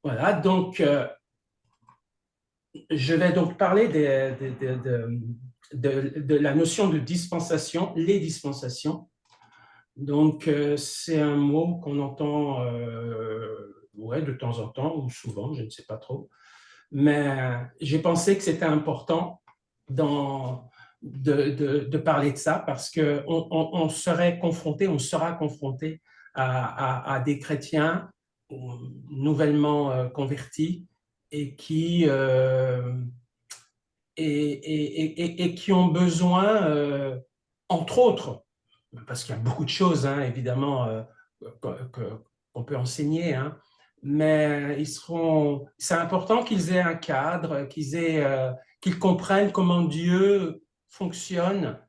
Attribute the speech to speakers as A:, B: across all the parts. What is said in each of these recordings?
A: Voilà, donc je vais donc parler de la notion de dispensation, les dispensations. Donc, c'est un mot qu'on entend ouais, de temps en temps, ou souvent, je ne sais pas trop. Mais j'ai pensé que c'était important de parler de ça parce qu'on serait confronté, on sera confronté à des chrétiens nouvellement convertis et et qui ont besoin, entre autres, parce qu'il y a beaucoup de choses, hein, évidemment, qu'on peut enseigner, hein, mais c'est important qu'ils aient un cadre, qu'ils comprennent comment Dieu fonctionne,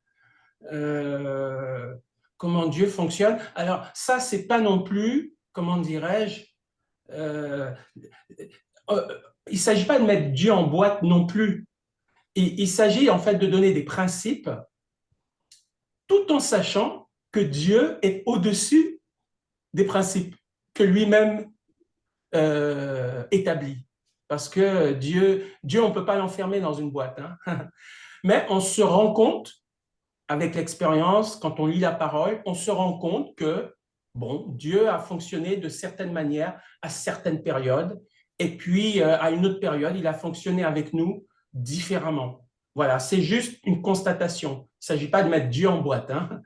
A: euh, comment Dieu fonctionne. Alors ça, c'est pas non plus, comment dirais-je, euh, il ne s'agit pas de mettre Dieu en boîte non plus. Il s'agit en fait de donner des principes tout en sachant que Dieu est au-dessus des principes que lui-même établit. Parce que Dieu on ne peut pas l'enfermer dans une boîte. Hein. Mais on se rend compte, avec l'expérience, quand on lit la parole, on se rend compte que, bon, Dieu a fonctionné de certaines manières à certaines périodes, et puis à une autre période, il a fonctionné avec nous différemment. Voilà, c'est juste une constatation. Il ne s'agit pas de mettre Dieu en boîte, hein,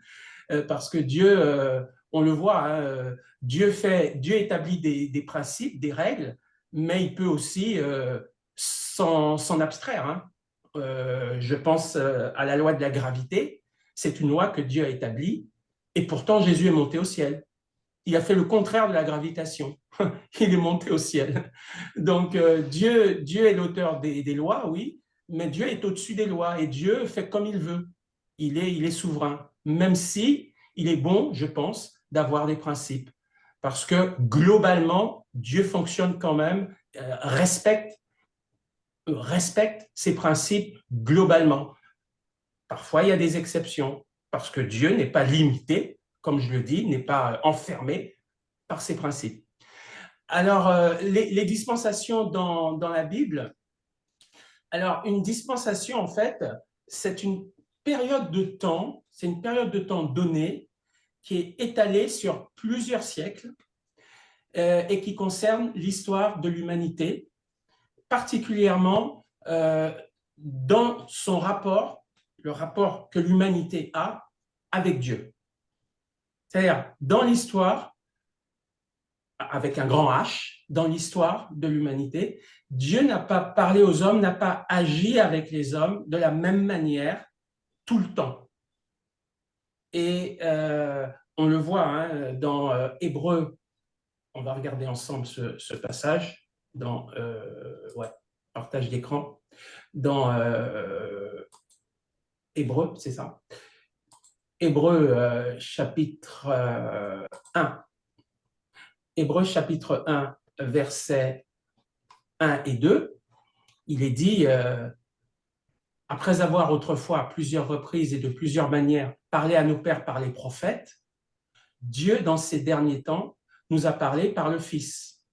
A: parce que Dieu, on le voit, hein, Dieu établit des principes, des règles, mais il peut aussi s'en abstraire. Hein. Je pense à la loi de la gravité, c'est une loi que Dieu a établie, et pourtant Jésus est monté au ciel. Il a fait le contraire de la gravitation. Il est monté au ciel. Donc Dieu est l'auteur des lois, oui, mais Dieu est au-dessus des lois et Dieu fait comme il veut. Il est souverain, même si il est bon, je pense, d'avoir des principes. Parce que globalement, Dieu fonctionne quand même, respecte ses principes globalement. Parfois, il y a des exceptions, parce que Dieu n'est pas limité, comme je le dis, n'est pas enfermé par ses principes. Alors, les dispensations dans la Bible, alors une dispensation, en fait, c'est une période de temps, c'est une période de temps donnée qui est étalée sur plusieurs siècles et qui concerne l'histoire de l'humanité, particulièrement dans son rapport, le rapport que l'humanité a avec Dieu. C'est-à-dire, dans l'histoire, avec un grand H, dans l'histoire de l'humanité, Dieu n'a pas parlé aux hommes, n'a pas agi avec les hommes de la même manière tout le temps. Et on le voit hein, dans Hébreu, on va regarder ensemble ce passage, dans ouais, partage d'écran, dans Hébreu, c'est ça. Hébreu chapitre 1. Hébreu chapitre 1, versets 1 et 2, il est dit, après avoir autrefois à plusieurs reprises et de plusieurs manières parlé à nos pères par les prophètes, Dieu, dans ces derniers temps, nous a parlé par le Fils,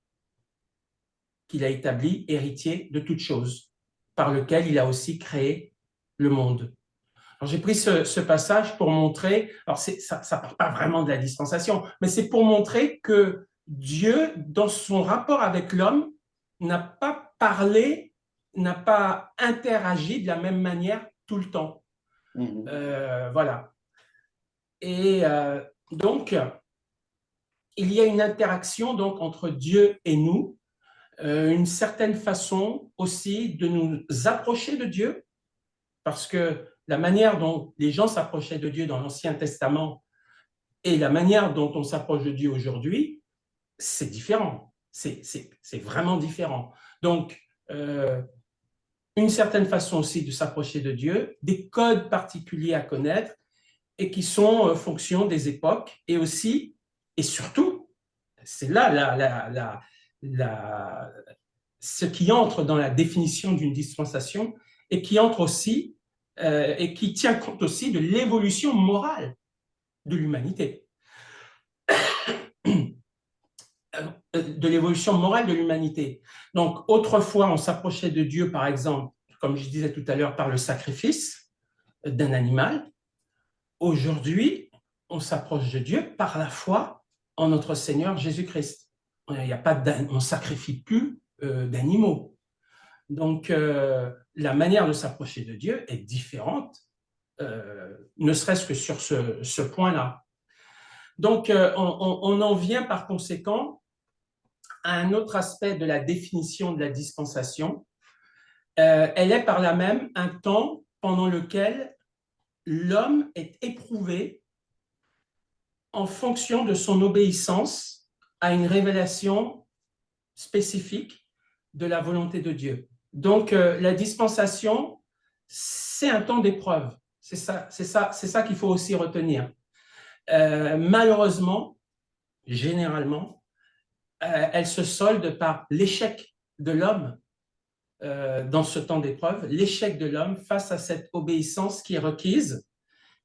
A: qu'il a établi héritier de toutes choses, par lequel il a aussi créé le monde. Alors, j'ai pris ce passage pour montrer, alors ça ne parle pas vraiment de la dispensation, mais c'est pour montrer que Dieu, dans son rapport avec l'homme, n'a pas parlé, n'a pas interagi de la même manière tout le temps. Voilà. Et donc, il y a une interaction donc, entre Dieu et nous, une certaine façon aussi de nous approcher de Dieu, parce que la manière dont les gens s'approchaient de Dieu dans l'Ancien Testament et la manière dont on s'approche de Dieu aujourd'hui, c'est différent. C'est vraiment différent. Donc, une certaine façon aussi de s'approcher de Dieu, des codes particuliers à connaître et qui sont fonction des époques et aussi, et surtout, c'est là ce qui entre dans la définition d'une dispensation et qui entre aussi et qui tient compte aussi de l'évolution morale de l'humanité. de l'évolution morale de l'humanité. Donc, autrefois, on s'approchait de Dieu, par exemple, comme je disais tout à l'heure, par le sacrifice d'un animal. Aujourd'hui, on s'approche de Dieu par la foi en notre Seigneur Jésus-Christ. On ne sacrifie plus d'animaux. Donc, la manière de s'approcher de Dieu est différente, ne serait-ce que sur ce point-là. Donc, on en vient par conséquent à un autre aspect de la définition de la dispensation. Elle est par là même un temps pendant lequel l'homme est éprouvé en fonction de son obéissance à une révélation spécifique de la volonté de Dieu. Donc, la dispensation, c'est un temps d'épreuve. C'est ça qu'il faut aussi retenir. Malheureusement, généralement, elle se solde par l'échec de l'homme dans ce temps d'épreuve, l'échec de l'homme face à cette obéissance qui est requise.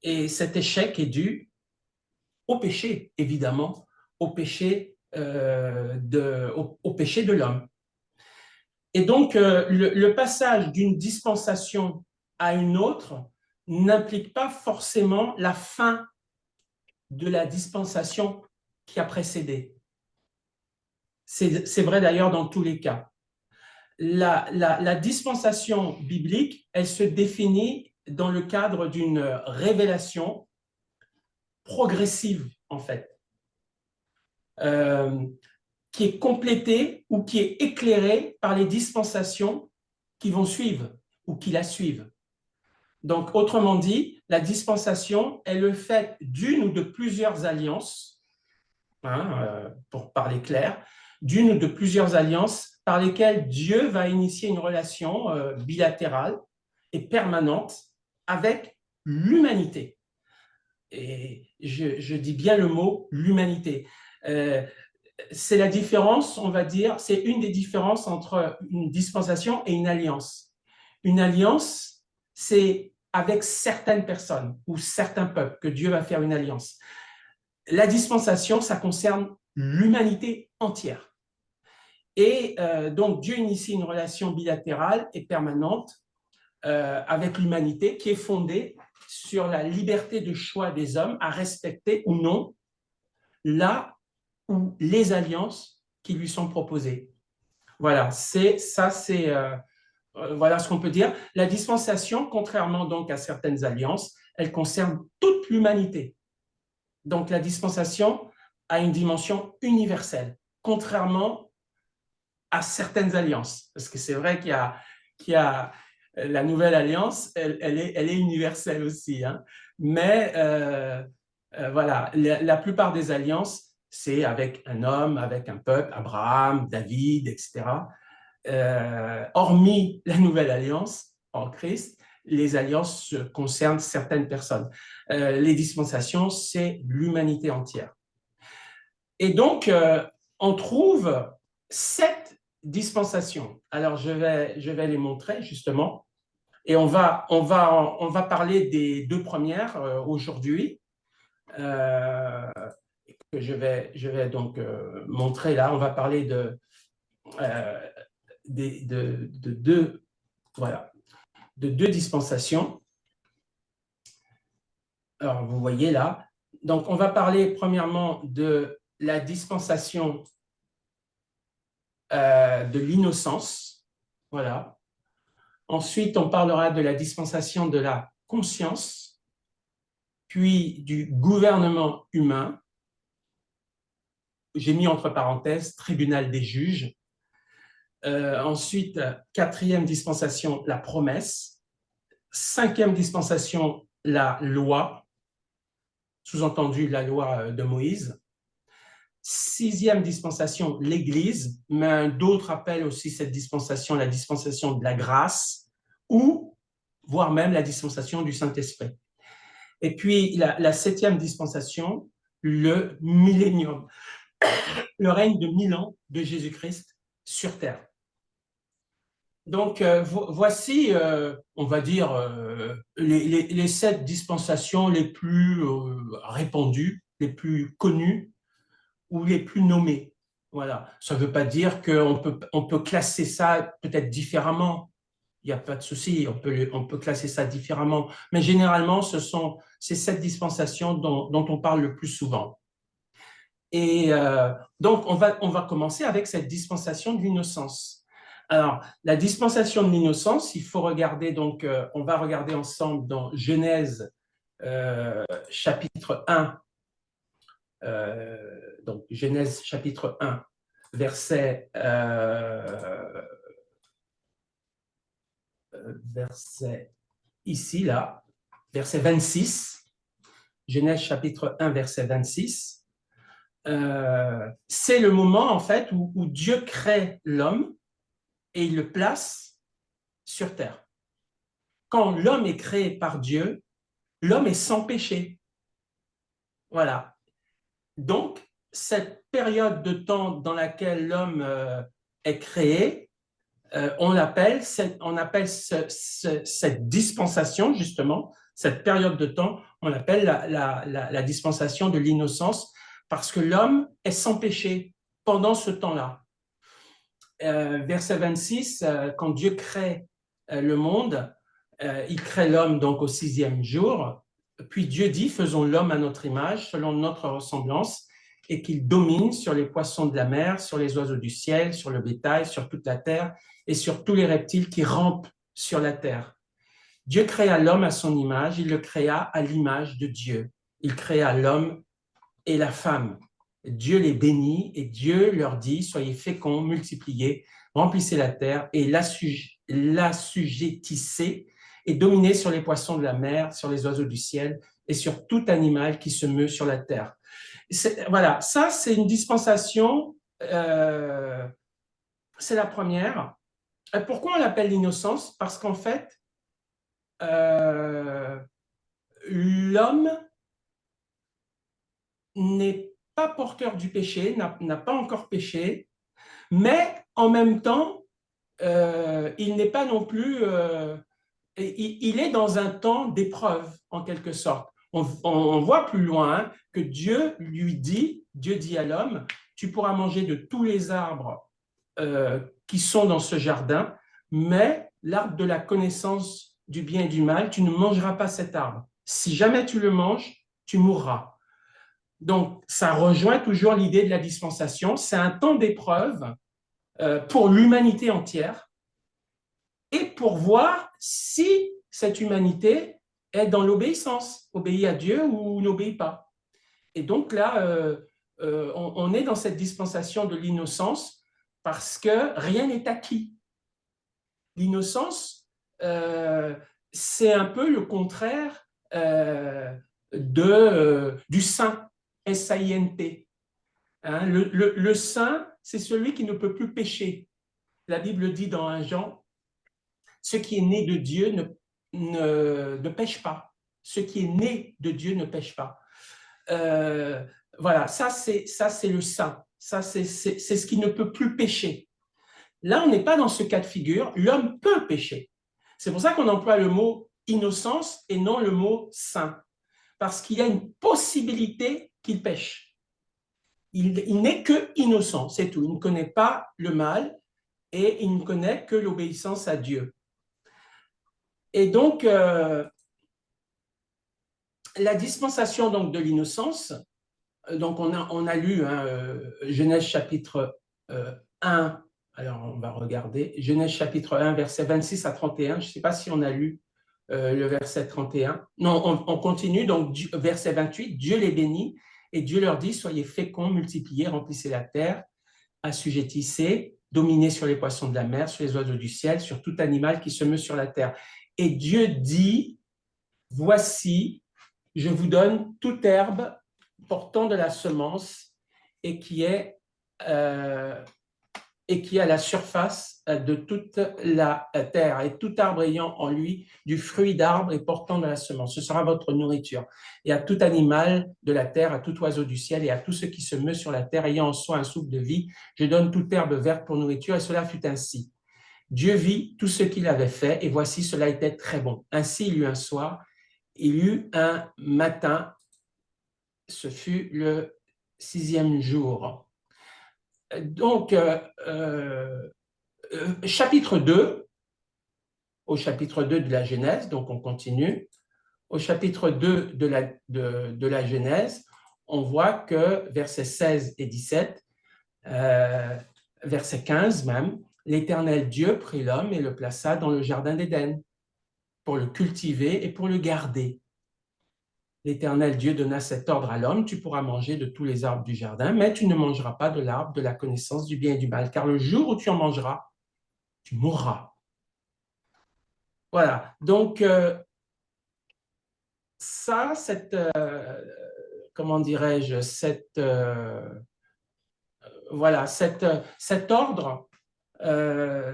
A: Et cet échec est dû au péché, évidemment, au péché de l'homme. Et donc, le passage d'une dispensation à une autre n'implique pas forcément la fin de la dispensation qui a précédé. C'est vrai d'ailleurs dans tous les cas. La dispensation biblique, elle se définit dans le cadre d'une révélation progressive, en fait, qui est complétée ou qui est éclairée par les dispensations qui vont suivre ou qui la suivent. Donc, autrement dit, la dispensation est le fait d'une ou de plusieurs alliances, pour parler clair, d'une ou de plusieurs alliances par lesquelles Dieu va initier une relation bilatérale et permanente avec l'humanité. Et je dis bien le mot l'humanité. C'est la différence, on va dire, c'est une des différences entre une dispensation et une alliance. Une alliance, c'est avec certaines personnes ou certains peuples que Dieu va faire une alliance. La dispensation, ça concerne l'humanité entière. Et donc, Dieu initie une relation bilatérale et permanente avec l'humanité qui est fondée sur la liberté de choix des hommes à respecter ou non là ou les alliances qui lui sont proposées. Voilà, voilà ce qu'on peut dire. La dispensation, contrairement donc à certaines alliances, elle concerne toute l'humanité. Donc la dispensation a une dimension universelle, contrairement à certaines alliances. Parce que c'est vrai qu'il y a la nouvelle alliance, elle est universelle aussi. Hein. Mais voilà, la plupart des alliances, c'est avec un homme, avec un peuple, Abraham, David, etc. Hormis la nouvelle alliance en Christ, les alliances concernent certaines personnes. Les dispensations, c'est l'humanité entière. Et donc, on trouve 7 dispensations. Alors, je vais les montrer justement. Et on va parler des 2 premières aujourd'hui. Que je vais donc montrer là. On va parler de deux dispensations. Alors, vous voyez là. Donc, on va parler premièrement de la dispensation de l'innocence. Voilà. Ensuite, on parlera de la dispensation de la conscience, puis du gouvernement humain. J'ai mis entre parenthèses tribunal des juges. Ensuite, 4e dispensation, la promesse. 5e dispensation, la loi, sous-entendu la loi de Moïse. 6e dispensation, l'Église, mais d'autres appellent aussi cette dispensation la dispensation de la grâce ou voire même la dispensation du Saint-Esprit. Et puis la 7e dispensation, le millénium, le règne de 1000 ans de Jésus-Christ sur terre. Donc, voici, on va dire, les 7 dispensations les plus répandues, les plus connues ou les plus nommées. Voilà. Ça ne veut pas dire on peut classer ça peut-être différemment. Il n'y a pas de souci, on peut classer ça différemment. Mais généralement, c'est cette dispensation dont on parle le plus souvent. Et donc, on va commencer avec cette dispensation de l'innocence. Alors, la dispensation de l'innocence, il faut regarder, donc, on va regarder ensemble dans Genèse chapitre 1, donc Genèse chapitre 1, verset, verset ici, là, verset 26, Genèse chapitre 1, verset 26. C'est le moment, en fait, où Dieu crée l'homme et il le place sur terre. Quand l'homme est créé par Dieu, l'homme est sans péché. Voilà. Donc, cette période de temps dans laquelle l'homme est créé, on appelle cette dispensation, justement, cette période de temps, on l'appelle la dispensation de l'innocence, parce que l'homme est sans péché pendant ce temps-là. Verset 26, quand Dieu crée le monde, il crée l'homme donc au 6e jour, puis Dieu dit, faisons l'homme à notre image, selon notre ressemblance, et qu'il domine sur les poissons de la mer, sur les oiseaux du ciel, sur le bétail, sur toute la terre, et sur tous les reptiles qui rampent sur la terre. Dieu créa l'homme à son image, il le créa à l'image de Dieu. Il créa l'homme et la femme. Dieu les bénit et Dieu leur dit, soyez féconds, multipliez, remplissez la terre et l'assujettissez et dominez sur les poissons de la mer, sur les oiseaux du ciel et sur tout animal qui se meut sur la terre. Voilà, ça c'est une dispensation, c'est la première. Pourquoi on l'appelle l'innocence? Parce qu'en fait, l'homme n'est pas porteur du péché, n'a pas encore péché, mais en même temps, il n'est pas non plus, il est dans un temps d'épreuve, en quelque sorte. On voit plus loin que Dieu dit à l'homme, tu pourras manger de tous les arbres qui sont dans ce jardin, mais l'arbre de la connaissance du bien et du mal, tu ne mangeras pas cet arbre. Si jamais tu le manges, tu mourras. Donc, ça rejoint toujours l'idée de la dispensation. C'est un temps d'épreuve pour l'humanité entière et pour voir si cette humanité est dans l'obéissance, obéit à Dieu ou n'obéit pas. Et donc là, on est dans cette dispensation de l'innocence parce que rien n'est acquis. L'innocence, c'est un peu le contraire du saint, S-A-I-N-T. Hein, le saint, c'est celui qui ne peut plus pécher. La Bible dit dans 1 Jean, ce qui est né de Dieu ne pêche pas. Ce qui est né de Dieu ne pêche pas. Voilà, ça c'est le saint. Ça c'est ce qui ne peut plus pécher. Là, on n'est pas dans ce cas de figure. L'homme peut pécher. C'est pour ça qu'on emploie le mot innocence et non le mot saint. Parce qu'il y a une possibilité qu'il pêche. Il n'est que innocent, c'est tout. Il ne connaît pas le mal et il ne connaît que l'obéissance à Dieu. Et donc, la dispensation donc, de l'innocence, donc on a lu Genèse chapitre 1, alors on va regarder, Genèse chapitre 1, verset 26 à 31, je ne sais pas si on a lu le verset 31. Non, on continue, donc verset 28, Dieu les bénit et Dieu leur dit, soyez féconds, multipliez, remplissez la terre, assujettissez, dominez sur les poissons de la mer, sur les oiseaux du ciel, sur tout animal qui se meut sur la terre. Et Dieu dit, voici, je vous donne toute herbe portant de la semence et qui est à la surface de toute la terre, et tout arbre ayant en lui du fruit d'arbre et portant de la semence. Ce sera votre nourriture. Et à tout animal de la terre, à tout oiseau du ciel et à tout ce qui se meut sur la terre ayant en soi un souffle de vie, je donne toute herbe verte pour nourriture, et cela fut ainsi. Dieu vit tout ce qu'il avait fait, et voici, cela était très bon. Ainsi, il y eut un soir, il y eut un matin, ce fut le 6e jour. Donc, chapitre 2, au chapitre 2 de la Genèse, donc on continue. Au chapitre 2 de la Genèse, on voit que versets 16 et 17, verset 15 même, l'Éternel Dieu prit l'homme et le plaça dans le jardin d'Éden pour le cultiver et pour le garder. L'Éternel Dieu donna cet ordre à l'homme, tu pourras manger de tous les arbres du jardin, mais tu ne mangeras pas de l'arbre de la connaissance du bien et du mal, car le jour où tu en mangeras, tu mourras. Voilà, donc ça, comment dirais-je, voilà, cet ordre,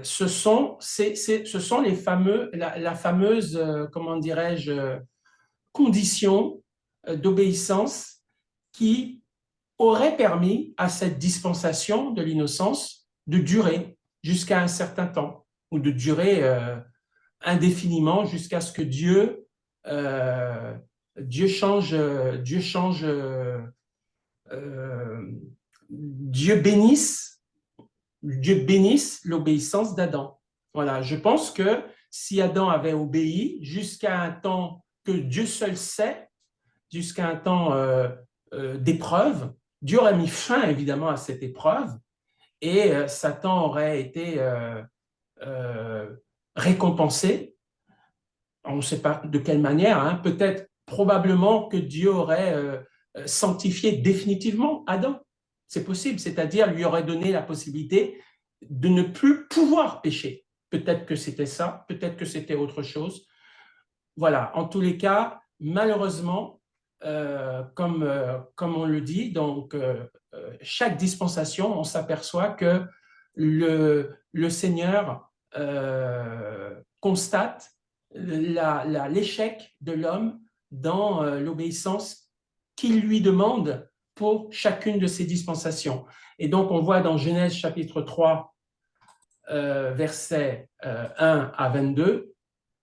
A: ce sont les fameux, la fameuse, comment dirais-je, condition d'obéissance qui aurait permis à cette dispensation de l'innocence de durer jusqu'à un certain temps, ou de durer indéfiniment jusqu'à ce que Dieu change, Dieu bénisse, l'obéissance d'Adam. Voilà, je pense que si Adam avait obéi jusqu'à un temps que Dieu seul sait, jusqu'à un temps d'épreuve, Dieu aurait mis fin évidemment à cette épreuve et Satan aurait été récompensé. On ne sait pas de quelle manière, hein, peut-être probablement que Dieu aurait sanctifié définitivement Adam. C'est possible, c'est-à-dire lui aurait donné la possibilité de ne plus pouvoir pécher. Peut-être que c'était ça, peut-être que c'était autre chose. Voilà, en tous les cas, malheureusement, comme on le dit, donc chaque dispensation, on s'aperçoit que le Seigneur constate l'échec de l'homme dans l'obéissance qu'il lui demande pour chacune de ces dispensations. Et donc, on voit dans Genèse chapitre 3, versets 1 à 22,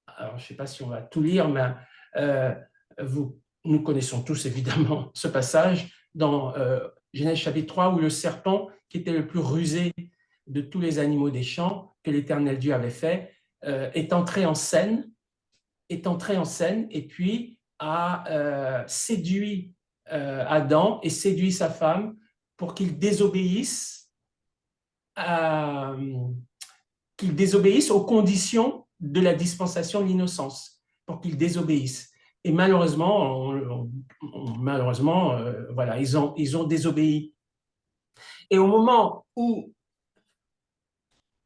A: alors je ne sais pas si on va tout lire, mais nous connaissons tous évidemment ce passage dans Genèse chapitre 3, où le serpent, qui était le plus rusé de tous les animaux des champs que l'Éternel Dieu avait fait, est entré en scène et puis a séduit Adam et séduit sa femme pour qu'ils désobéissent aux conditions de la dispensation de l'innocence, pour qu'ils désobéissent. Et malheureusement, voilà, ils ont désobéi. Et au moment où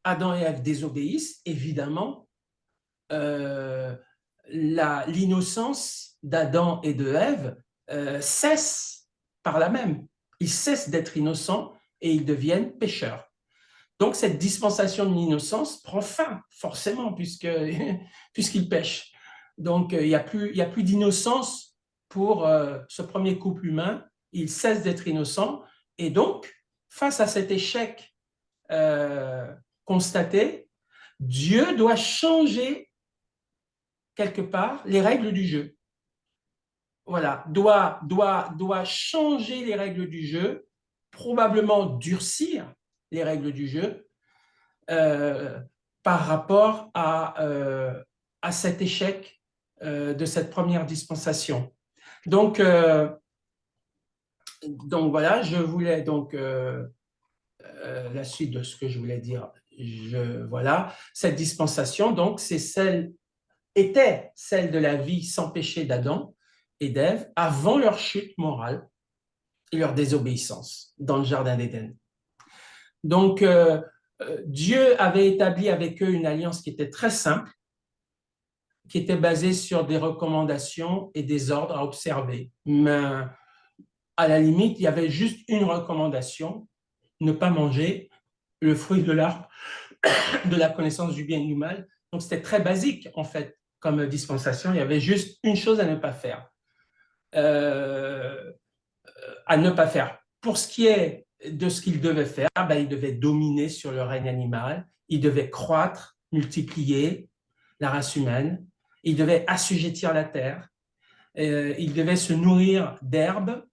A: Adam et Ève désobéissent, évidemment, l'innocence d'Adam et de Ève cesse par là même. Ils cessent d'être innocents et ils deviennent pécheurs. Donc, cette dispensation de l'innocence prend fin, forcément, puisqu'ils pêchent. Donc, il n'y a plus d'innocence pour ce premier couple humain. Il cesse d'être innocent. Et donc, face à cet échec constaté, Dieu doit changer quelque part les règles du jeu. Voilà, doit changer les règles du jeu, probablement durcir les règles du jeu par rapport à cet échec de cette première dispensation. Donc voilà, je voulais donc la suite de ce que je voulais dire. Voilà, cette dispensation, donc, était celle de la vie sans péché d'Adam et d'Ève avant leur chute morale et leur désobéissance dans le jardin d'Éden. Donc, Dieu avait établi avec eux une alliance qui était très simple, qui était basée sur des recommandations et des ordres à observer. Mais à la limite, il y avait juste une recommandation, ne pas manger le fruit de l'arbre de la connaissance du bien et du mal. Donc, c'était très basique, en fait, comme dispensation. Il y avait juste une chose à ne pas faire. Pour ce qui est de ce qu'il devait faire, il devait dominer sur le règne animal, il devait croître, multiplier la race humaine, il devait assujettir la terre, il devait se nourrir d'herbes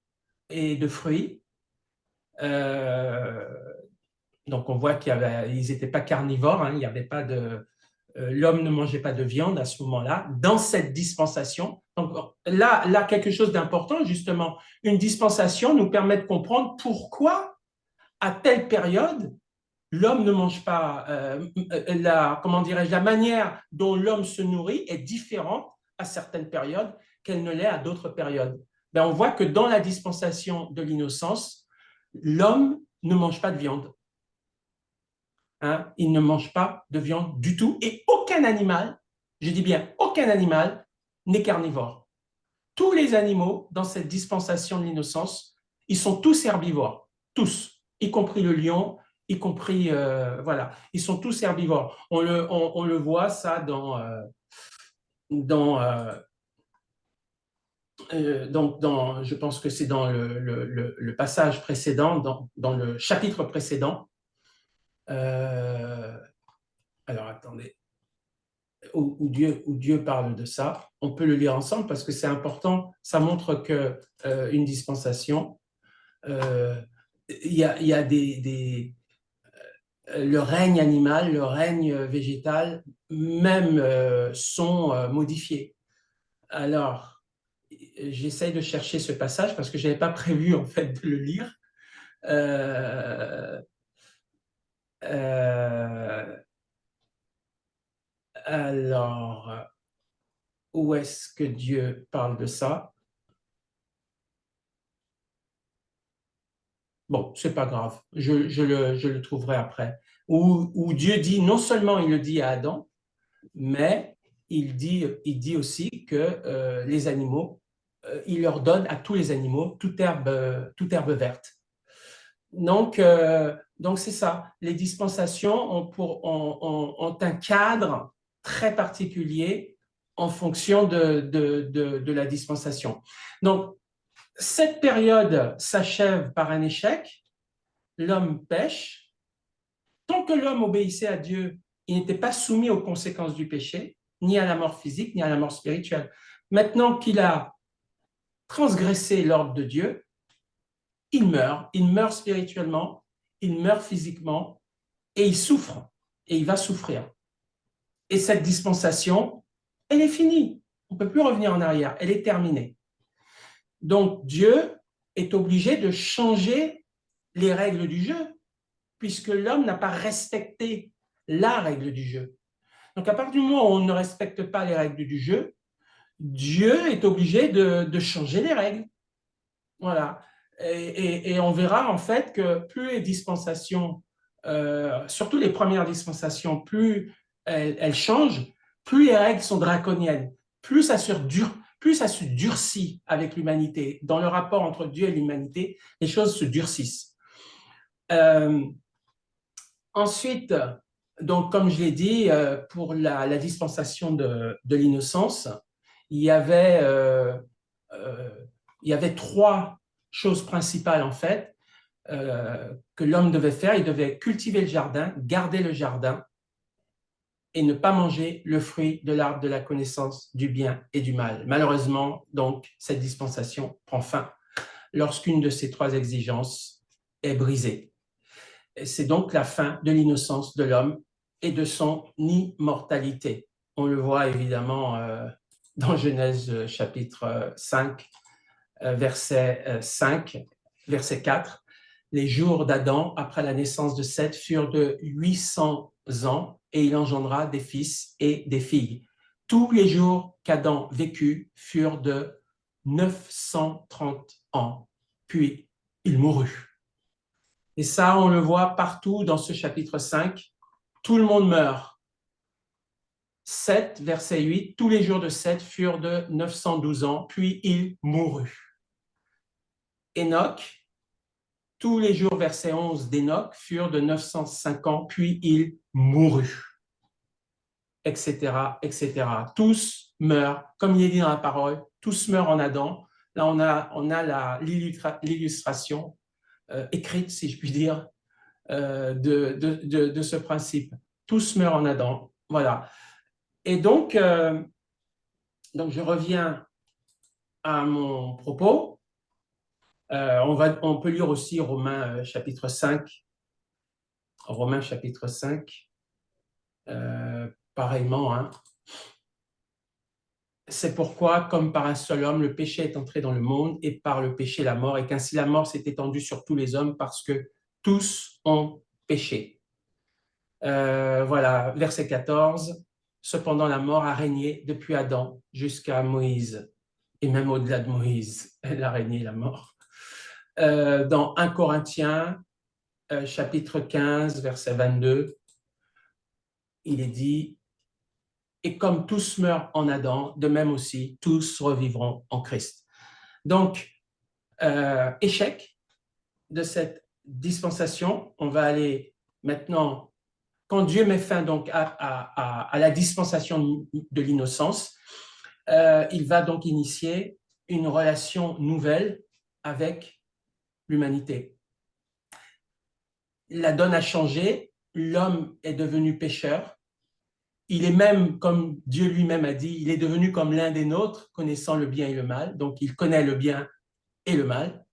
A: et de fruits, Donc, on voit qu'ils n'étaient pas carnivores, hein, il y avait pas de, l'homme ne mangeait pas de viande à ce moment-là, dans cette dispensation. Donc là quelque chose d'important, justement. Une dispensation nous permet de comprendre pourquoi, à telle période, l'homme ne mange pas, comment dirais-je, la manière dont l'homme se nourrit est différente à certaines périodes qu'elle ne l'est à d'autres périodes. Ben, on voit que dans la dispensation de l'innocence, l'homme ne mange pas de viande. Hein, il ne mange pas de viande du tout et aucun animal, je dis bien aucun animal, n'est carnivore. Tous les animaux dans cette dispensation de l'innocence, ils sont tous herbivores, tous, y compris le lion, y compris, voilà, ils sont tous herbivores. On le voit ça dans je pense que c'est dans le passage précédent, dans le chapitre précédent. Alors attendez, où Dieu parle de ça. On peut le lire ensemble parce que c'est important. Ça montre que une dispensation, il y a le règne animal, le règne végétal, même sont modifiés. Alors, j'essaye de chercher ce passage parce que je n'avais pas prévu en fait de le lire. Euh, euh, alors, où est-ce que Dieu parle de ça? Bon, c'est pas grave, je le trouverai après. Où Dieu dit, non seulement il le dit à Adam, mais il dit aussi que les animaux, il leur donne à tous les animaux toute herbe verte. Donc c'est ça. Les dispensations ont un cadre très particulier en fonction de la dispensation. Donc, cette période s'achève par un échec. L'homme pêche. Tant que l'homme obéissait à Dieu, il n'était pas soumis aux conséquences du péché, ni à la mort physique, ni à la mort spirituelle. Maintenant qu'il a transgressé l'ordre de Dieu, il meurt spirituellement, il meurt physiquement, et il souffre, et il va souffrir. Et cette dispensation, elle est finie. On ne peut plus revenir en arrière, elle est terminée. Donc Dieu est obligé de changer les règles du jeu, puisque l'homme n'a pas respecté la règle du jeu. Donc à partir du moment où on ne respecte pas les règles du jeu, Dieu est obligé de changer les règles. Voilà. Et on verra en fait que plus les dispensations, surtout les premières dispensations, plus elles changent, plus les règles sont draconiennes, plus ça se durcit avec l'humanité. Dans le rapport entre Dieu et l'humanité, les choses se durcissent. Ensuite, donc comme je l'ai dit, pour la dispensation de l'innocence, il y avait euh, il y avait trois choses principales en fait que l'homme devait faire. Il devait cultiver le jardin, garder le jardin et ne pas manger le fruit de l'arbre de la connaissance du bien et du mal. Malheureusement, donc, cette dispensation prend fin lorsqu'une de ces trois exigences est brisée. C'est donc la fin de l'innocence de l'homme et de son immortalité. On le voit évidemment dans Genèse chapitre 5, verset 5, verset 4. Les jours d'Adam après la naissance de Seth furent de 800 ans et il engendra des fils et des filles. Tous les jours qu'Adam vécut furent de 930 ans, puis il mourut. Et ça, on le voit partout dans ce chapitre 5. Tout le monde meurt. 7, verset 8, tous les jours de Seth furent de 912 ans, puis il mourut. Enoch, tous les jours, verset 11 d'Enoch, furent de 905 ans, puis il mourut, etc., etc. Tous meurent, comme il est dit dans la parole, tous meurent en Adam. Là, on a l'illustration écrite, si je puis dire, de ce principe. Tous meurent en Adam. Voilà. Et donc je reviens à mon propos. On peut lire aussi Romains chapitre 5, Romains chapitre 5, pareillement, hein. C'est pourquoi, comme par un seul homme, le péché est entré dans le monde, et par le péché la mort, et qu'ainsi la mort s'est étendue sur tous les hommes parce que tous ont péché. Voilà, verset 14. Cependant, la mort a régné depuis Adam jusqu'à Moïse, et même au-delà de Moïse, elle a régné, la mort. Dans 1 Corinthiens, chapitre 15, verset 22, il est dit: et comme tous meurent en Adam, de même aussi, tous revivront en Christ. Donc, échec de cette dispensation. On va aller maintenant, quand Dieu met fin donc à la dispensation de l'innocence, il va donc initier une relation nouvelle avec l'humanité. La donne a changé, l'homme est devenu pécheur. Il est même, comme Dieu lui-même a dit, il est devenu comme l'un des nôtres, connaissant le bien et le mal. Donc, il connaît le bien et le mal.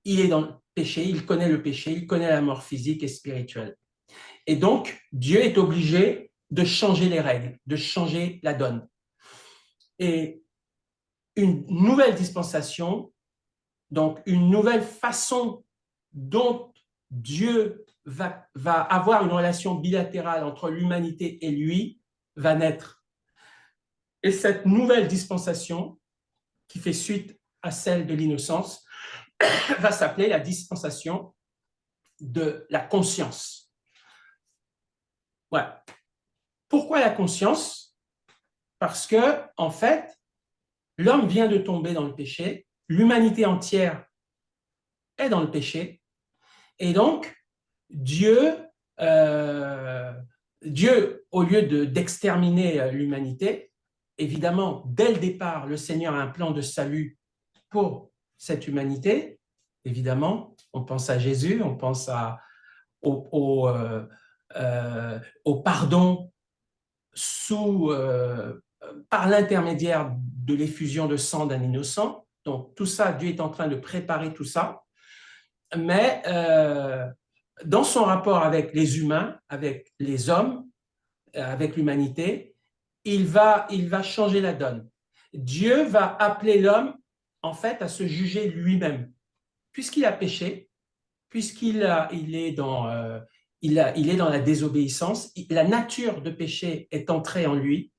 A: Il est dans le péché, il connaît le péché, il connaît la mort physique et spirituelle. Et donc, Dieu est obligé de changer les règles, de changer la donne. Et une nouvelle dispensation, donc une nouvelle façon dont Dieu va avoir une relation bilatérale entre l'humanité et lui, va naître. Et cette nouvelle dispensation, qui fait suite à celle de l'innocence, va s'appeler la dispensation de la conscience. Voilà. Pourquoi la conscience? Parce que, en fait, l'homme vient de tomber dans le péché, l'humanité entière est dans le péché, et donc Dieu, au lieu d'exterminer l'humanité, évidemment, dès le départ, le Seigneur a un plan de salut pour cette humanité. Évidemment, on pense à Jésus, on pense au pardon par l'intermédiaire de l'effusion de sang d'un innocent. Donc tout ça, Dieu est en train de préparer tout ça. Mais dans son rapport avec les humains, avec les hommes, avec l'humanité, il va changer la donne. Dieu va appeler l'homme, en fait, à se juger lui-même. Puisqu'il a péché, puisqu'il est dans la désobéissance, la nature de péché est entrée en lui.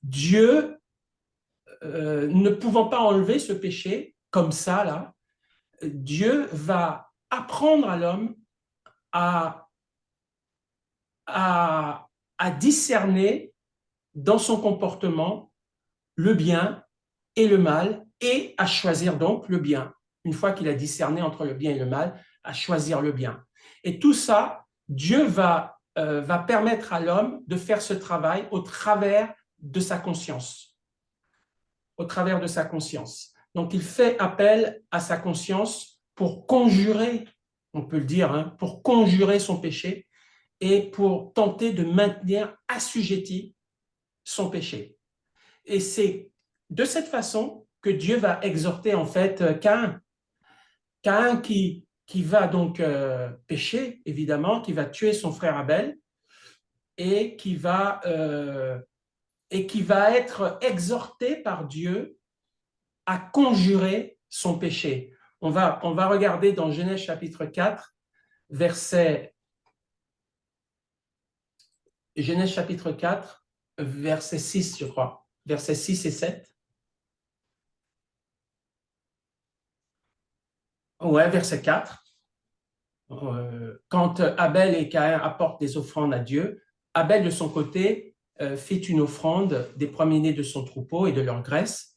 A: Dieu, ne pouvant pas enlever ce péché comme ça, là, Dieu va apprendre à l'homme à, à, à discerner dans son comportement le bien et le mal, et à choisir donc le bien. Une fois qu'il a discerné entre le bien et le mal, à choisir le bien. Et tout ça, Dieu va permettre à l'homme de faire ce travail au travers de sa conscience. Au travers de sa conscience. Donc, il fait appel à sa conscience pour conjurer, on peut le dire, hein, pour conjurer son péché et pour tenter de maintenir assujetti son péché. Et c'est de cette façon que Dieu va exhorter en fait Caïn. Caïn qui va donc pécher, évidemment, qui va tuer son frère Abel et qui va être exhorté par Dieu à conjurer son péché. On va regarder dans Genèse chapitre 4, Genèse chapitre 4, verset 6, je crois, versets 6 et 7. Ouais, verset 4. Quand Abel et Caïn apportent des offrandes à Dieu, Abel, de son côté, fit une offrande des premiers-nés de son troupeau et de leur graisse.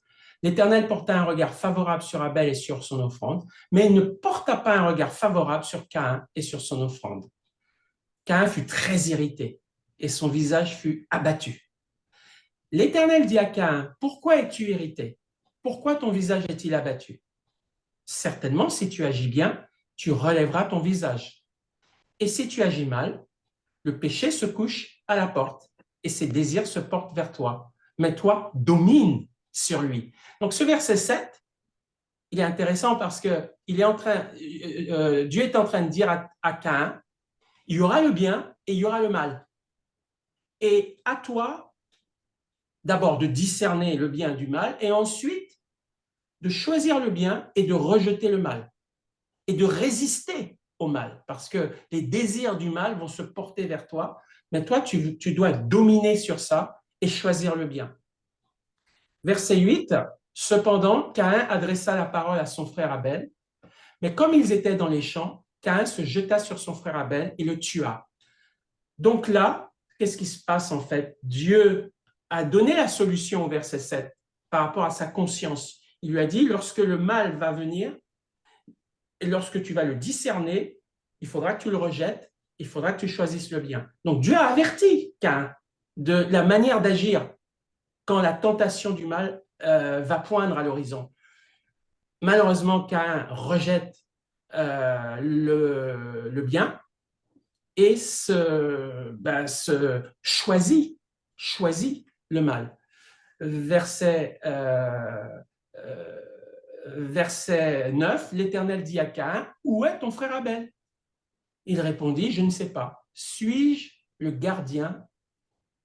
A: L'Éternel porta un regard favorable sur Abel et sur son offrande, mais il ne porta pas un regard favorable sur Caïn et sur son offrande. Caïn fut très irrité et son visage fut abattu. L'Éternel dit à Caïn: pourquoi es-tu irrité? Pourquoi ton visage est-il abattu? Certainement, si tu agis bien, tu relèveras ton visage. Et si tu agis mal, le péché se couche à la porte et ses désirs se portent vers toi. Mais toi, domine sur lui. Donc ce verset 7, il est intéressant parce que Dieu est en train de dire à Caïn, il y aura le bien et il y aura le mal. Et à toi, d'abord de discerner le bien du mal et ensuite de choisir le bien et de rejeter le mal et de résister au mal parce que les désirs du mal vont se porter vers toi, mais toi, tu dois dominer sur ça et choisir le bien. Verset 8, cependant, Caïn adressa la parole à son frère Abel, mais comme ils étaient dans les champs, Caïn se jeta sur son frère Abel et le tua. Donc là, qu'est-ce qui se passe en fait? Dieu a donné la solution au verset 7 par rapport à sa conscience. Il lui a dit, lorsque le mal va venir, et lorsque tu vas le discerner, il faudra que tu le rejettes, il faudra que tu choisisses le bien. Donc Dieu a averti Caïn de la manière d'agir quand la tentation du mal va poindre à l'horizon. Malheureusement, Caïn rejette le bien et choisit le mal. Verset, verset 9, l'Éternel dit à Caïn, où est ton frère Abel? Il répondit, je ne sais pas. Suis-je le gardien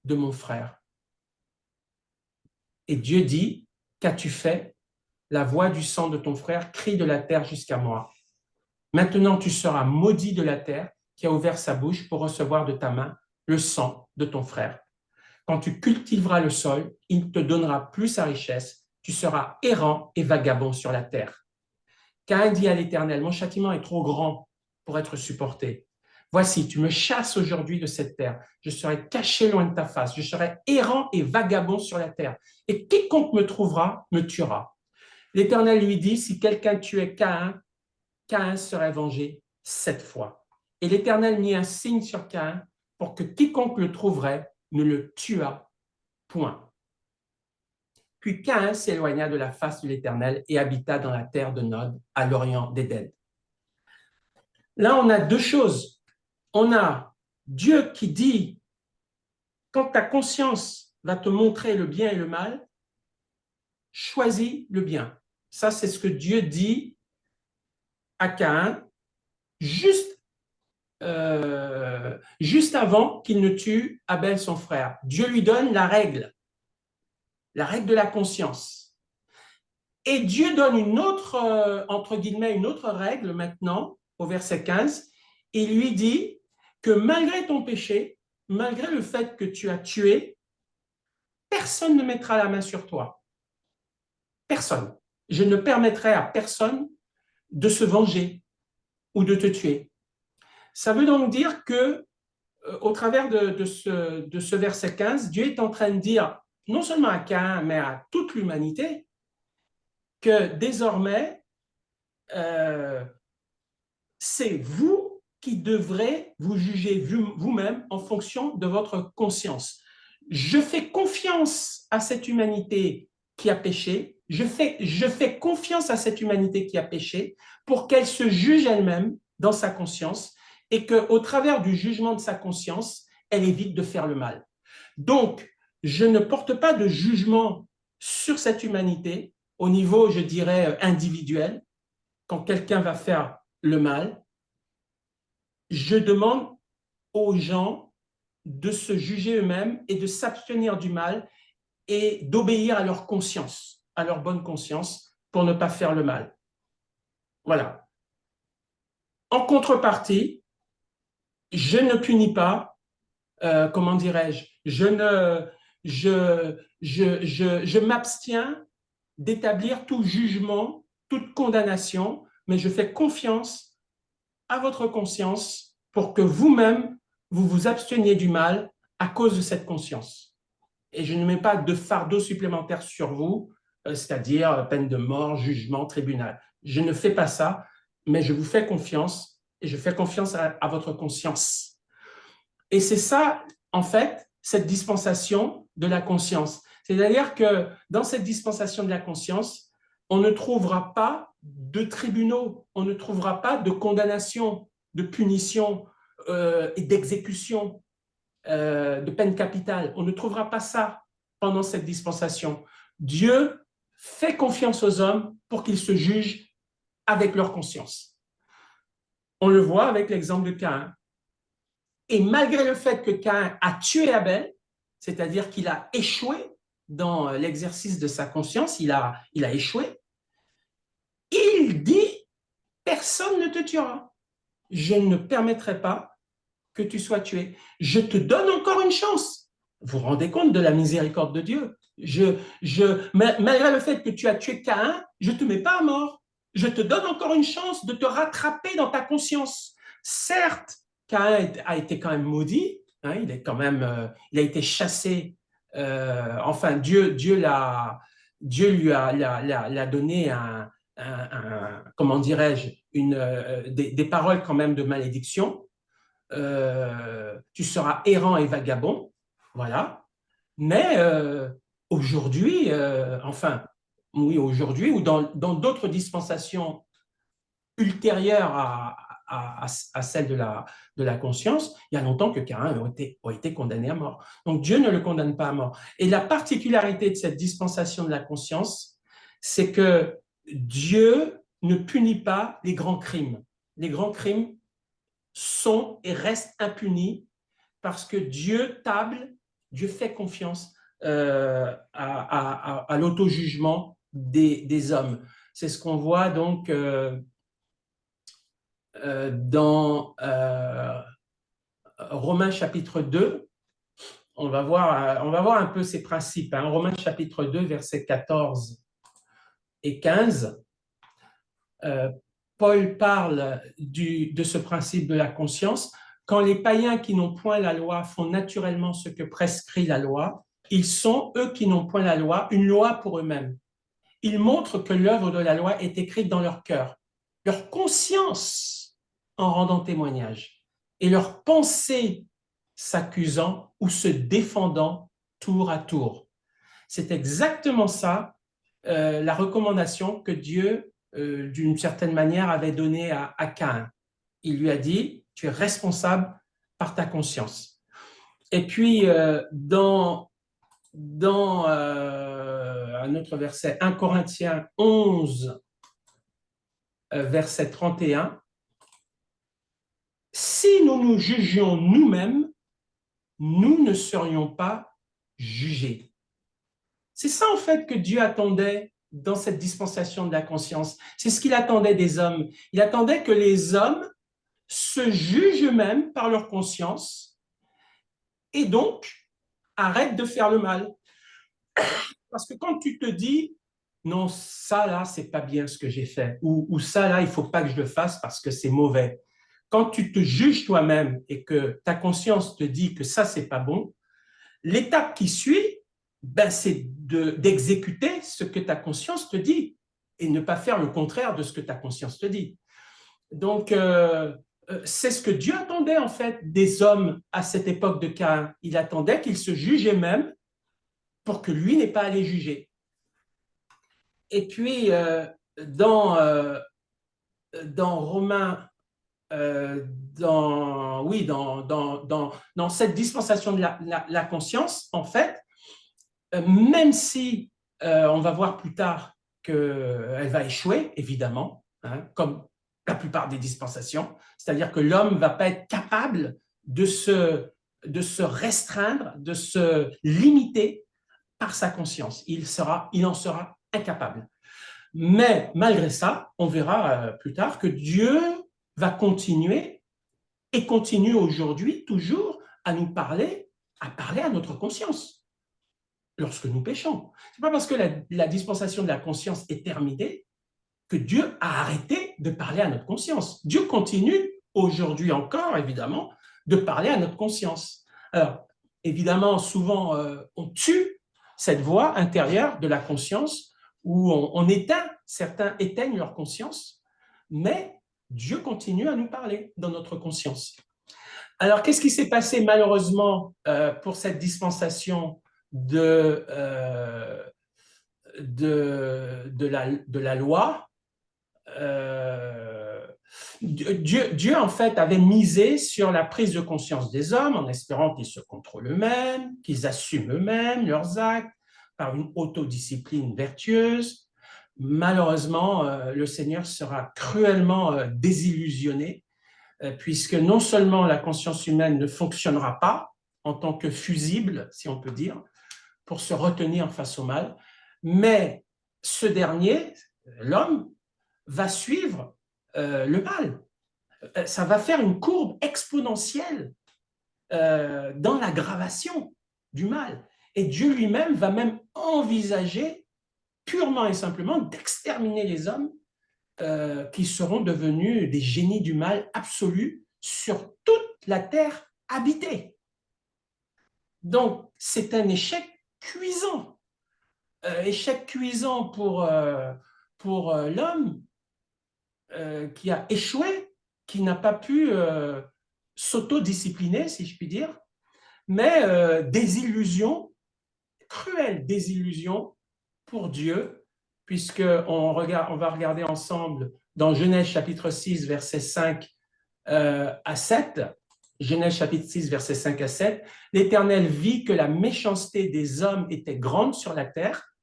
A: de mon frère? Et Dieu dit, qu'as-tu fait? La voix du sang de ton frère crie de la terre jusqu'à moi. Maintenant tu seras maudit de la terre qui a ouvert sa bouche pour recevoir de ta main le sang de ton frère. Quand tu cultiveras le sol, il ne te donnera plus sa richesse, tu seras errant et vagabond sur la terre. Caïn dit à l'Éternel, mon châtiment est trop grand pour être supporté. Voici, tu me chasses aujourd'hui de cette terre, je serai caché loin de ta face, je serai errant et vagabond sur la terre, et quiconque me trouvera me tuera. L'Éternel lui dit, si quelqu'un tuait Caïn, Caïn serait vengé 7 fois. Et l'Éternel mit un signe sur Caïn pour que quiconque le trouverait ne le tuât point. Puis Caïn s'éloigna de la face de l'Éternel et habita dans la terre de Nod, à l'orient d'Éden. Là, on a deux choses. On a Dieu qui dit, quand ta conscience va te montrer le bien et le mal, choisis le bien. Ça, c'est ce que Dieu dit à Caïn, juste avant qu'il ne tue Abel, son frère. Dieu lui donne la règle de la conscience. Et Dieu donne une autre, entre guillemets, une autre règle maintenant, au verset 15. Il lui dit que malgré ton péché, malgré le fait que tu as tué, personne ne mettra la main sur toi. Personne. Je ne permettrai à personne de se venger ou de te tuer. Ça veut donc dire que, au travers de ce verset 15, Dieu est en train de dire, non seulement à Caïn, mais à toute l'humanité, que désormais, c'est vous qui devrez vous juger vous-même en fonction de votre conscience. Je fais confiance à cette humanité qui a péché, je fais confiance à cette humanité qui a péché pour qu'elle se juge elle-même dans sa conscience et qu'au travers du jugement de sa conscience, elle évite de faire le mal. Donc, je ne porte pas de jugement sur cette humanité au niveau, je dirais, individuel. Quand quelqu'un va faire le mal, je demande aux gens de se juger eux-mêmes et de s'abstenir du mal et d'obéir à leur conscience, à leur bonne conscience, pour ne pas faire le mal. Voilà. En contrepartie, je ne punis pas, comment dirais-je, je m'abstiens d'établir tout jugement, toute condamnation, mais je fais confiance à votre conscience pour que vous-même, vous vous absteniez du mal à cause de cette conscience. Et je ne mets pas de fardeau supplémentaire sur vous, c'est-à-dire peine de mort, jugement, tribunal. Je ne fais pas ça, mais je vous fais confiance et je fais confiance à votre conscience. Et c'est ça, en fait, cette dispensation de la conscience. C'est-à-dire que dans cette dispensation de la conscience, on ne trouvera pas de tribunaux, on ne trouvera pas de condamnation, de punition et d'exécution, de peine capitale. On ne trouvera pas ça pendant cette dispensation. Dieu fait confiance aux hommes pour qu'ils se jugent avec leur conscience. On le voit avec l'exemple de Caïn. Et malgré le fait que Caïn a tué Abel, c'est-à-dire qu'il a échoué dans l'exercice de sa conscience, il a échoué, il dit, personne ne te tuera. Je ne permettrai pas que tu sois tué. Je te donne encore une chance. Vous vous rendez compte de la miséricorde de Dieu? Malgré le fait que tu as tué Caïn, je ne te mets pas à mort. Je te donne encore une chance de te rattraper dans ta conscience. Certes, Caïn a été quand même maudit, hein, il a été chassé. Enfin, Dieu lui a donné comment dirais-je, des paroles quand même de malédiction. Tu seras errant et vagabond, voilà. Mais aujourd'hui, enfin, oui, aujourd'hui, ou dans d'autres dispensations ultérieures à celle de la conscience, il y a longtemps que Caïn a été condamné à mort. Donc Dieu ne le condamne pas à mort. Et la particularité de cette dispensation de la conscience, c'est que Dieu ne punit pas les grands crimes. Les grands crimes sont et restent impunis parce que Dieu fait confiance à l'auto-jugement des hommes. C'est ce qu'on voit donc dans Romains chapitre 2. On va voir un peu ces principes. Hein. Romains chapitre 2, versets 14 et 15. Paul parle de ce principe de la conscience. Quand les païens qui n'ont point la loi font naturellement ce que prescrit la loi, ils sont, eux qui n'ont point la loi, une loi pour eux-mêmes. Ils montrent que l'œuvre de la loi est écrite dans leur cœur, leur conscience en rendant témoignage, et leur pensée s'accusant ou se défendant tour à tour. C'est exactement ça, la recommandation que Dieu, d'une certaine manière, avait donnée à Caïn. Il lui a dit, tu es responsable par ta conscience. Et puis, dans un autre verset, 1 Corinthiens 11, verset 31, si nous nous jugions nous-mêmes, nous ne serions pas jugés. C'est ça, en fait, que Dieu attendait dans cette dispensation de la conscience. C'est ce qu'il attendait des hommes. Il attendait que les hommes se jugent eux-mêmes par leur conscience et donc arrêtent de faire le mal. Parce que quand tu te dis, non, ça là, c'est pas bien ce que j'ai fait, ou ça là, il faut pas que je le fasse parce que c'est mauvais. Quand tu te juges toi-même et que ta conscience te dit que ça, c'est pas bon, l'étape qui suit, ben, c'est d'exécuter ce que ta conscience te dit et ne pas faire le contraire de ce que ta conscience te dit. Donc, c'est ce que Dieu attendait en fait des hommes à cette époque de Caïn. Il attendait qu'ils se jugent eux-mêmes pour que lui n'ait pas à les juger. Et puis, dans Romains, dans cette dispensation de la conscience, en fait, même si on va voir plus tard qu'elle va échouer, évidemment, hein, comme la plupart des dispensations, c'est-à-dire que l'homme ne va pas être capable de se restreindre, de se limiter par sa conscience. Il en sera incapable. Mais malgré ça, on verra plus tard que Dieu va continuer et continue aujourd'hui toujours à nous parler, à notre conscience lorsque nous péchons. Ce n'est pas parce que la dispensation de la conscience est terminée que Dieu a arrêté de parler à notre conscience. Dieu continue aujourd'hui encore, évidemment, de parler à notre conscience. Alors, évidemment, souvent, on tue cette voix intérieure de la conscience où on éteint, certains éteignent leur conscience, mais Dieu continue à nous parler dans notre conscience. Alors, qu'est-ce qui s'est passé malheureusement pour cette dispensation de la loi? Dieu, en fait, avait misé sur la prise de conscience des hommes en espérant qu'ils se contrôlent eux-mêmes, qu'ils assument eux-mêmes leurs actes par une autodiscipline vertueuse. malheureusement, le Seigneur sera cruellement désillusionné, puisque non seulement la conscience humaine ne fonctionnera pas en tant que fusible, si on peut dire, pour se retenir face au mal, mais ce dernier, l'homme, va suivre le mal. Ça va faire une courbe exponentielle dans l'aggravation du mal. Et Dieu lui-même va même envisager purement et simplement d'exterminer les hommes qui seront devenus des génies du mal absolus sur toute la terre habitée. Donc, c'est un échec cuisant. Échec cuisant pour l'homme qui a échoué, qui n'a pas pu s'autodiscipliner, si je puis dire, mais désillusion, cruelle désillusion pour Dieu, puisqu'on va regarder ensemble dans Genèse chapitre 6, versets 5 à 7, Genèse chapitre 6, versets 5 à 7, l'Éternel vit que la méchanceté des hommes était grande sur la terre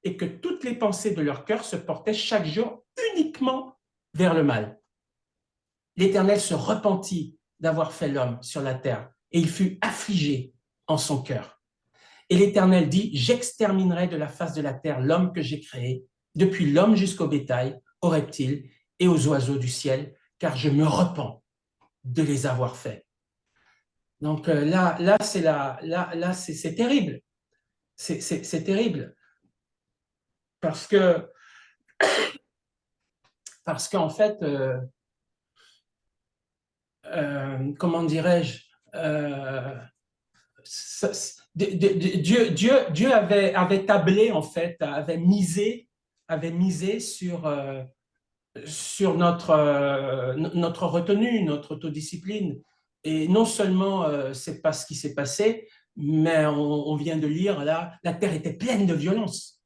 A: et que toutes les pensées de leur cœur se portaient chaque jour uniquement vers le mal. L'Éternel se repentit d'avoir fait l'homme sur la terre et il fut affligé en son cœur. Et l'Éternel dit, j'exterminerai de la face de la terre l'homme que j'ai créé, depuis l'homme jusqu'au bétail, aux reptiles et aux oiseaux du ciel, car je me repens de les avoir faits. Donc là c'est terrible. C'est terrible. Parce qu'en fait, comment dirais-je, Dieu avait tablé, en fait, avait misé sur notre retenue, notre autodiscipline. Et non seulement c'est pas ce qui s'est passé, mais on vient de lire là, la terre était pleine de violence,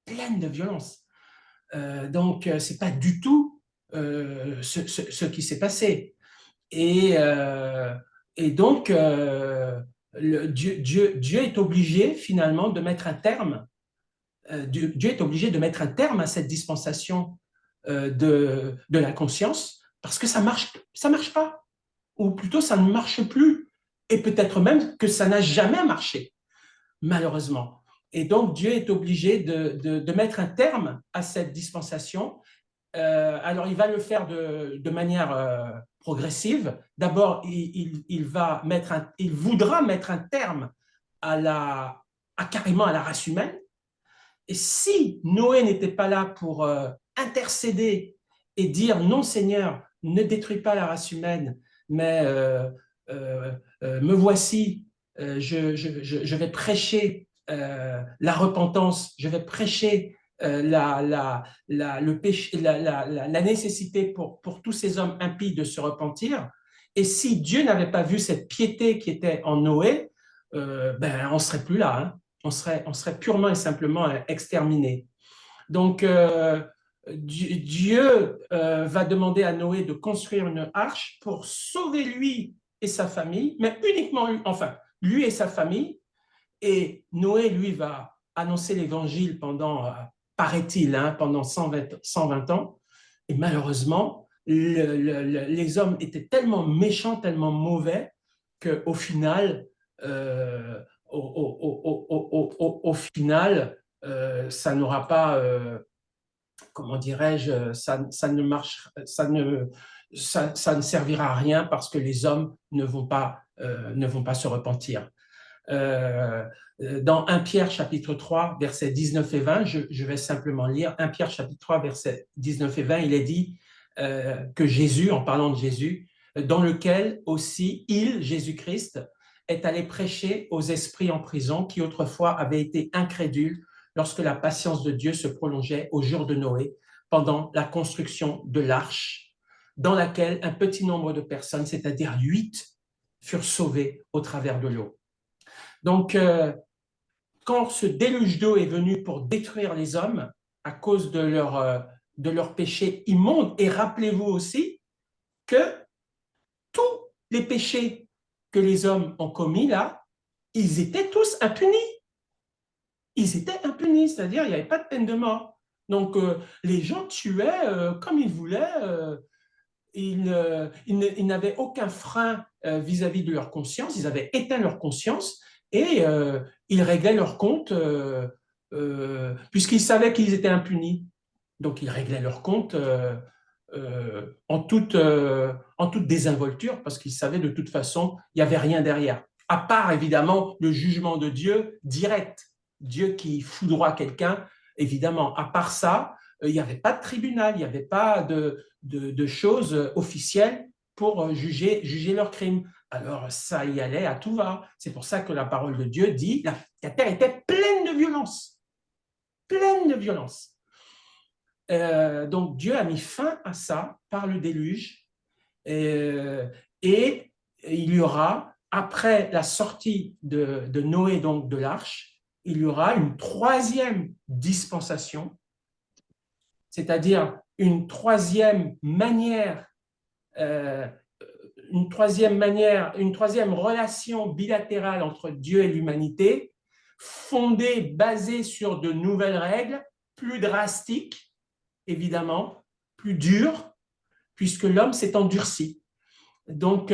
A: pleine de violence. Donc c'est pas du tout ce qui s'est passé. Et, donc Dieu est obligé finalement de mettre un terme. Dieu est obligé de mettre un terme à cette dispensation de la conscience parce que ça marche pas, ou plutôt ça ne marche plus, et peut-être même que ça n'a jamais marché, malheureusement. Et donc Dieu est obligé de mettre un terme à cette dispensation. Alors il va le faire de manière progressive. D'abord, il voudra mettre un terme carrément à la race humaine. Et si Noé n'était pas là pour intercéder et dire non Seigneur, ne détruis pas la race humaine, mais me voici, je vais prêcher la repentance, je vais prêcher le péché, la nécessité pour tous ces hommes impies de se repentir. Et si Dieu n'avait pas vu cette piété qui était en Noé, ben, on ne serait plus là, hein. On serait purement et simplement exterminé. Donc, Dieu va demander à Noé de construire une arche pour sauver lui et sa famille, mais uniquement lui, enfin, lui et sa famille. Et Noé, lui, va annoncer l'évangile pendant, paraît-il, hein, pendant 120 ans. Et malheureusement, les hommes étaient tellement méchants, tellement mauvais, qu'au final, au final, ça n'aura pas, comment dirais-je, ça ne servira à rien parce que les hommes ne vont pas se repentir. Dans 1 Pierre chapitre 3, versets 19 et 20, je vais simplement lire 1 Pierre chapitre 3, versets 19 et 20, il est dit que Jésus, en parlant de Jésus, dans lequel aussi il, Jésus-Christ, est allé prêcher aux esprits en prison qui autrefois avaient été incrédules lorsque la patience de Dieu se prolongeait au jour de Noé pendant la construction de l'arche, dans laquelle un petit nombre de personnes, c'est-à-dire 8, furent sauvées au travers de l'eau. Donc, quand ce déluge d'eau est venu pour détruire les hommes à cause de leur péché immonde, et rappelez-vous aussi que tous les péchés que les hommes ont commis là, ils étaient tous impunis. Ils étaient impunis, c'est-à-dire il n'y avait pas de peine de mort. Donc, les gens tuaient comme ils voulaient. Ils n'avaient aucun frein vis-à-vis de leur conscience. Ils avaient éteint leur conscience et ils réglaient leur compte puisqu'ils savaient qu'ils étaient impunis. Donc, ils réglaient leur compte en toute désinvolture parce qu'ils savaient de toute façon, il n'y avait rien derrière. À part, évidemment, le jugement de Dieu direct. Dieu qui foudroie quelqu'un, évidemment. À part ça, il n'y avait pas de tribunal, il n'y avait pas de choses officielles pour juger leurs crimes. Alors, ça y allait à tout va. C'est pour ça que la parole de Dieu dit la terre était pleine de violence. Pleine de violence. Donc Dieu a mis fin à ça par le déluge et il y aura, après la sortie de Noé, donc de l'arche, il y aura une troisième dispensation, c'est-à-dire une troisième manière, une troisième relation bilatérale entre Dieu et l'humanité, fondée, basée sur de nouvelles règles, plus drastiques, évidemment, plus dur, puisque l'homme s'est endurci. Donc,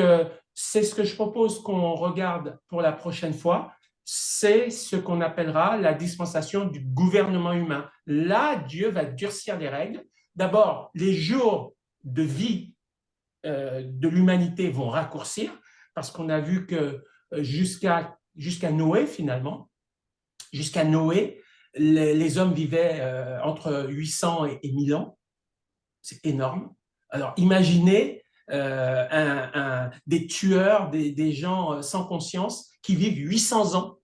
A: c'est ce que je propose qu'on regarde pour la prochaine fois. C'est ce qu'on appellera la dispensation du gouvernement humain. Là, Dieu va durcir les règles. D'abord, les jours de vie de l'humanité vont raccourcir, parce qu'on a vu que jusqu'à Noé, finalement, jusqu'à Noé, les hommes vivaient entre 800 et 1000 ans. C'est énorme. Alors, imaginez des tueurs, des gens sans conscience qui vivent 800 ans.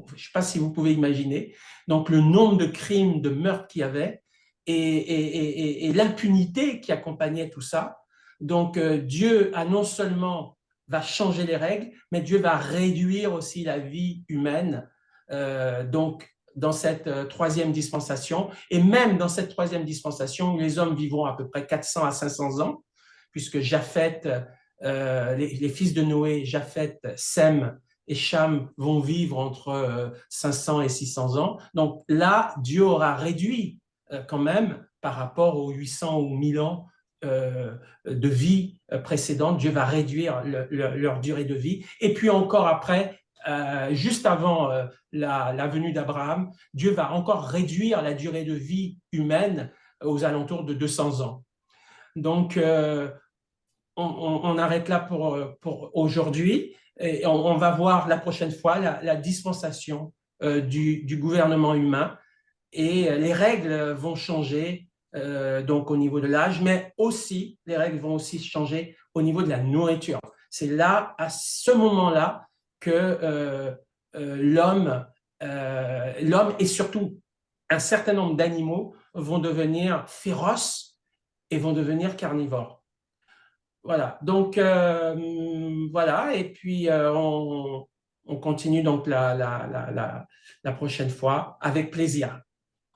A: Je ne sais pas si vous pouvez imaginer. Donc, le nombre de crimes, de meurtres qu'il y avait et l'impunité qui accompagnait tout ça. Donc, Dieu a non seulement va changer les règles, mais Dieu va réduire aussi la vie humaine. Donc, dans cette troisième dispensation, et même dans cette troisième dispensation, les hommes vivront à peu près 400 à 500 ans, puisque Japheth, les fils de Noé, Japheth, Sem et Cham vont vivre entre 500 et 600 ans. Donc là, Dieu aura réduit quand même par rapport aux 800 ou 1000 ans de vie précédente. Dieu va réduire leur durée de vie. Et puis encore après, juste avant la venue d'Abraham, Dieu va encore réduire la durée de vie humaine aux alentours de 200 ans. Donc, on arrête là pour aujourd'hui et on va voir la prochaine fois la dispensation du gouvernement humain et les règles vont changer donc au niveau de l'âge, mais aussi les règles vont aussi changer au niveau de la nourriture. C'est là, à ce moment-là, que l'homme et surtout un certain nombre d'animaux vont devenir féroces et vont devenir carnivores. Voilà, donc voilà, et puis on continue donc la prochaine fois avec plaisir.